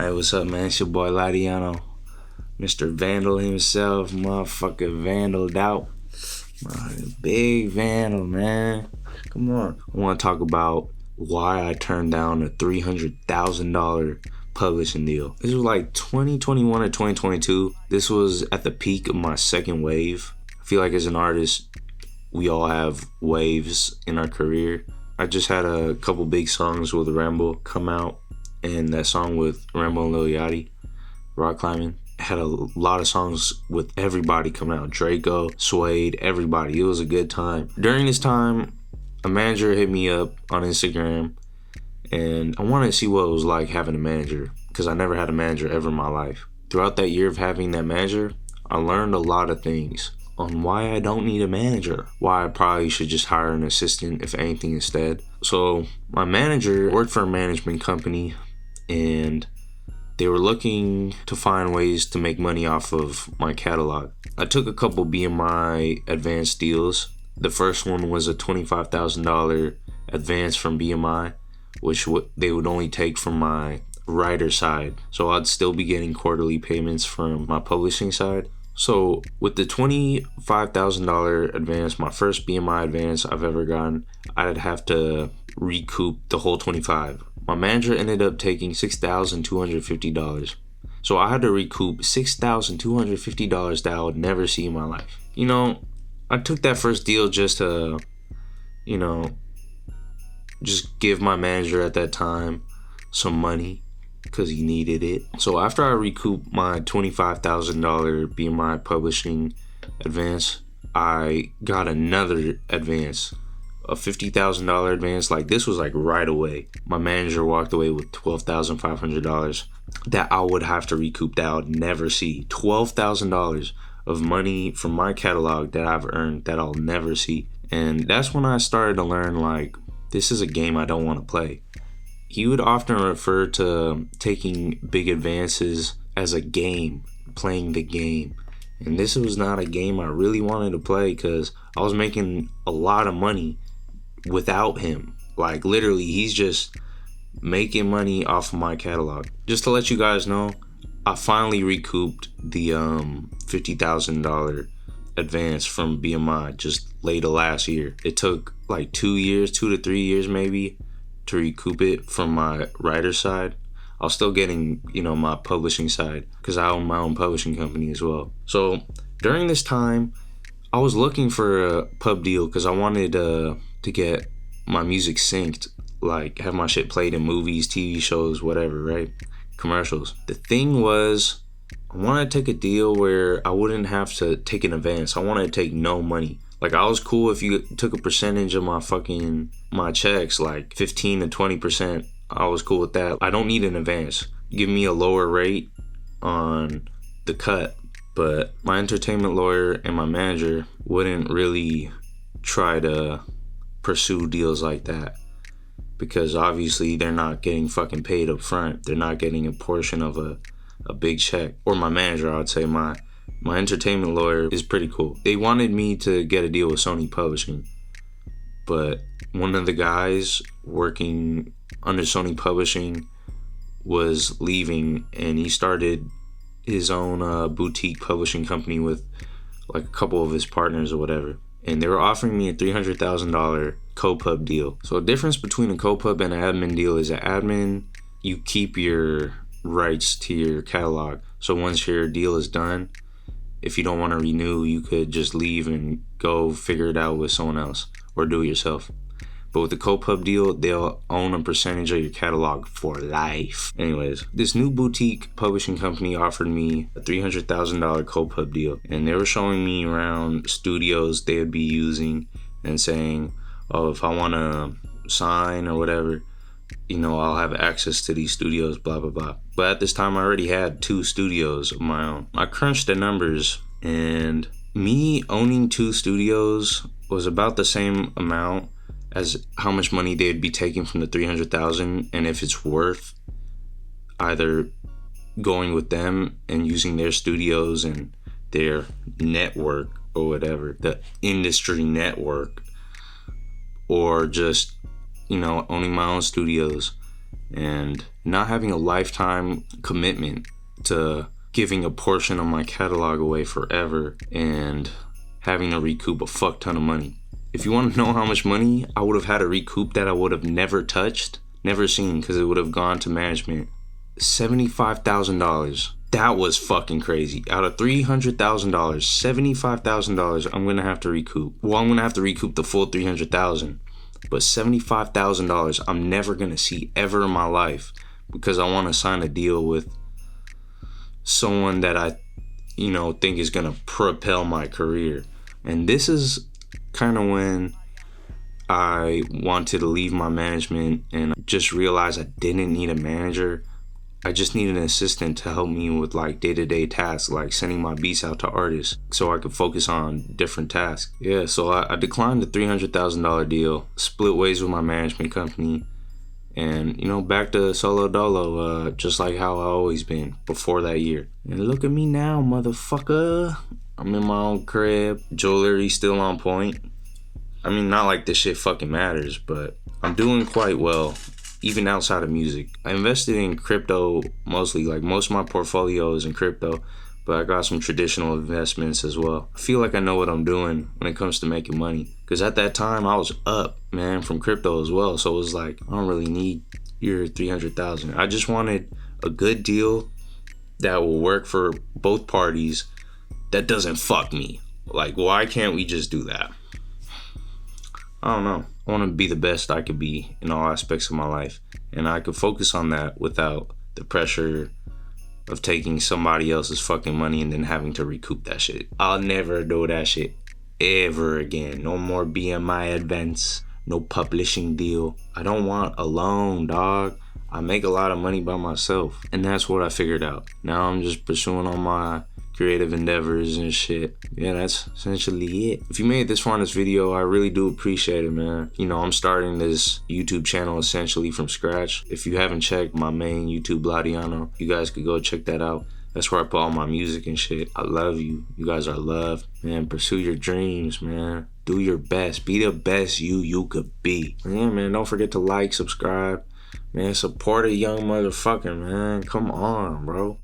Hey, what's up, man? It's your boy Laudiano, Mr. Vandal himself, motherfucker vandaled out. Big Vandal, man. Come on. I want to talk about why I turned down a $300,000 publishing deal. This was like 2021 or 2022. This was at the peak of my second wave. I feel like as an artist, we all have waves in our career. I just had a couple big songs with Rambo come out, and that song with Rambo and Lil Yachty, Rock Climbing, had a lot of songs with everybody coming out. Draco, Suede, everybody. It was a good time. During this time, a manager hit me up on Instagram, and I wanted to see what it was like having a manager, because I never had a manager ever in my life. Throughout that year of having that manager, I learned a lot of things on why I don't need a manager, why I probably should just hire an assistant if anything instead. So my manager worked for a management company, and they were looking to find ways to make money off of my catalog. I took a couple BMI advanced deals. The first one was a $25,000 advance from BMI, which they would only take from my writer side. So I'd still be getting quarterly payments from my publishing side. So with the $25,000 advance, my first BMI advance I've ever gotten, I'd have to recoup the whole 25. My manager ended up taking $6,250. So I had to recoup $6,250 that I would never see in my life. You know, I took that first deal just to, just give my manager at that time some money, because he needed it. So after I recouped my $25,000 BMI publishing advance, I got another advance, a $50,000 advance. Like, this was like right away. My manager walked away with $12,500 that I would have to recoup, that I would never see. $12,000 of money from my catalog that I've earned that I'll never see. And that's when I started to learn, like, this is a game I don't want to play. He would often refer to taking big advances as a game, playing the game. And this was not a game I really wanted to play, because I was making a lot of money without him. Like, literally, he's just making money off of my catalog. Just to let you guys know, I finally recouped the $50,000 advance from BMI just late of last year. It took like 2 to 3 years maybe to recoup it from my writer side. I was still getting, my publishing side, because I own my own publishing company as well. So during this time, I was looking for a pub deal because I wanted to get my music synced, like have my shit played in movies, TV shows, whatever, right? Commercials. The thing was, I wanted to take a deal where I wouldn't have to take an advance. I wanted to take no money. Like, I was cool if you took a percentage of my checks, like 15 to 20%. I was cool with that. I don't need an advance. Give me a lower rate on the cut. But my entertainment lawyer and my manager wouldn't really try to pursue deals like that, because obviously they're not getting fucking paid up front. They're not getting a portion of a big check. Or my manager, I would say. My entertainment lawyer is pretty cool. They wanted me to get a deal with Sony Publishing, but one of the guys working under Sony Publishing was leaving, and he started his own boutique publishing company with like a couple of his partners or whatever. And they were offering me a $300,000 co-pub deal. So the difference between a co-pub and an admin deal is an admin, you keep your rights to your catalog. So once your deal is done, if you don't want to renew, you could just leave and go figure it out with someone else or do it yourself. But with the co-pub deal, they'll own a percentage of your catalog for life. Anyways, this new boutique publishing company offered me a $300,000 co-pub deal. And they were showing me around studios they would be using and saying, oh, if I want to sign or whatever, I'll have access to these studios, blah, blah, blah. But at this time, I already had 2 studios of my own. I crunched the numbers, and me owning 2 studios was about the same amount as how much money they'd be taking from the $300,000, and if it's worth either going with them and using their studios and their network or whatever, the industry network, or just owning my own studios and not having a lifetime commitment to giving a portion of my catalog away forever and having to recoup a fuck ton of money. If you want to know how much money I would have had to recoup that I would have never touched, never seen, because it would have gone to management, $75,000. That was fucking crazy. Out of $300,000, $75,000 I'm gonna have to recoup. Well, I'm gonna have to recoup the full $300,000, but $75,000 I'm never gonna see ever in my life because I want to sign a deal with someone that I, think is gonna propel my career. And this is kind of when I wanted to leave my management and just realized I didn't need a manager. I just needed an assistant to help me with like day-to-day tasks, like sending my beats out to artists so I could focus on different tasks. Yeah, so I declined the $300,000 deal, split ways with my management company, and back to solo dolo, just like how I always been before that year. And look at me now, motherfucker. I'm in my own crib, jewelry still on point. I mean, not like this shit fucking matters, but I'm doing quite well, even outside of music. I invested in crypto mostly, like most of my portfolio is in crypto, but I got some traditional investments as well. I feel like I know what I'm doing when it comes to making money, because at that time I was up, man, from crypto as well. So it was like, I don't really need your $300,000. I just wanted a good deal that will work for both parties that doesn't fuck me. Like, why can't we just do that? I don't know. I want to be the best I could be in all aspects of my life. And I could focus on that without the pressure of taking somebody else's fucking money and then having to recoup that shit. I'll never do that shit ever again. No more BMI events. No publishing deal. I don't want a loan, dog. I make a lot of money by myself. And that's what I figured out. Now I'm just pursuing all my creative endeavors and shit. Yeah, that's essentially it. If you made it this far in this video, I really do appreciate it, man. I'm starting this YouTube channel essentially from scratch. If you haven't checked my main YouTube, Laudiano, you guys could go check that out. That's where I put all my music and shit. I love you. You guys are loved. Man, pursue your dreams, man. Do your best. Be the best you could be. Yeah, man, don't forget to like, subscribe. Man, support a young motherfucker, man. Come on, bro.